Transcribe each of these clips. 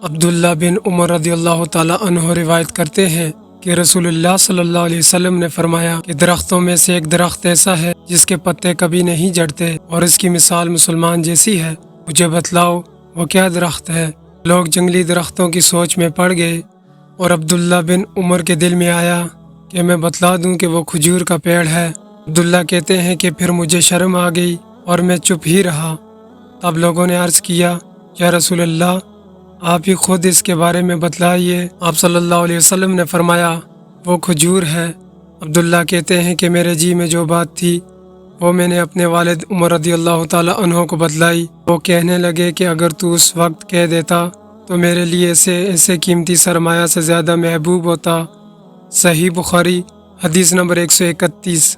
عبداللہ بن عمر رضی اللہ تعالیٰ عنہ روایت کرتے ہیں کہ رسول اللہ صلی اللہ علیہ وسلم نے فرمایا کہ درختوں میں سے ایک درخت ایسا ہے جس کے پتے کبھی نہیں جھڑتے اور اس کی مثال مسلمان جیسی ہے، مجھے بتلاؤ وہ کیا درخت ہے؟ لوگ جنگلی درختوں کی سوچ میں پڑ گئے اور عبداللہ بن عمر کے دل میں آیا کہ میں بتلا دوں کہ وہ کھجور کا پیڑ ہے۔ عبداللہ کہتے ہیں کہ پھر مجھے شرم آ گئی اور میں چپ ہی رہا۔ تب لوگوں نے عرض کیا، یا رسول اللہ، آپ ہی خود اس کے بارے میں بتلائیے۔ آپ صلی اللہ علیہ وسلم نے فرمایا، وہ کھجور ہے۔ عبداللہ کہتے ہیں کہ میرے جی میں جو بات تھی وہ میں نے اپنے والد عمر رضی اللہ تعالیٰ عنہ کو بتلائی۔ وہ کہنے لگے کہ اگر تو اس وقت کہہ دیتا تو میرے لیے ایسے قیمتی سرمایہ سے زیادہ محبوب ہوتا۔ صحیح بخاری حدیث نمبر 131۔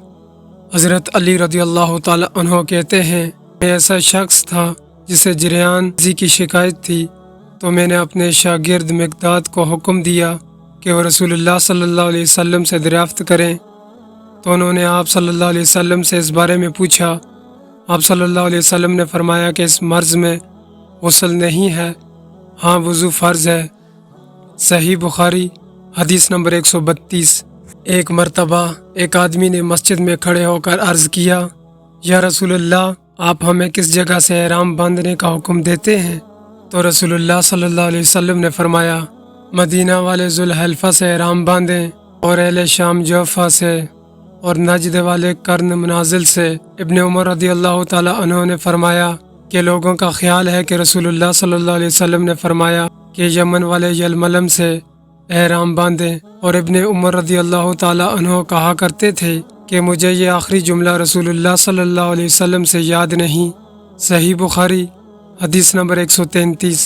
حضرت علی رضی اللہ تعالیٰ عنہ کہتے ہیں، میں ایسا شخص تھا جسے جریان کی شکایت تھی، تو میں نے اپنے شاگرد مقداد کو حکم دیا کہ وہ رسول اللہ صلی اللہ علیہ وسلم سے دریافت کریں، تو انہوں نے آپ صلی اللہ علیہ وسلم سے اس بارے میں پوچھا۔ آپ صلی اللہ علیہ وسلم نے فرمایا کہ اس مرض میں غسل نہیں ہے، ہاں وضو فرض ہے۔ صحیح بخاری حدیث نمبر 132۔ ایک مرتبہ ایک آدمی نے مسجد میں کھڑے ہو کر عرض کیا، یا رسول اللہ، آپ ہمیں کس جگہ سے احرام باندھنے کا حکم دیتے ہیں؟ تو رسول اللہ صلی اللہ علیہ وسلم نے فرمایا، مدینہ والے ذوالحلیفہ سے احرام باندھیں، اور اہل شام جوفہ سے، اور نجد والے قرن منازل سے۔ ابن عمر رضی اللہ تعالیٰ عنہ نے فرمایا کہ لوگوں کا خیال ہے کہ رسول اللہ صلی اللہ علیہ وسلم نے فرمایا کہ یمن والے یلملم سے احرام باندھیں، اور ابن عمر رضی اللہ تعالیٰ عنہ کہا کرتے تھے کہ مجھے یہ آخری جملہ رسول اللہ صلی اللہ علیہ وسلم سے یاد نہیں۔ صحیح بخاری حدیث نمبر 133۔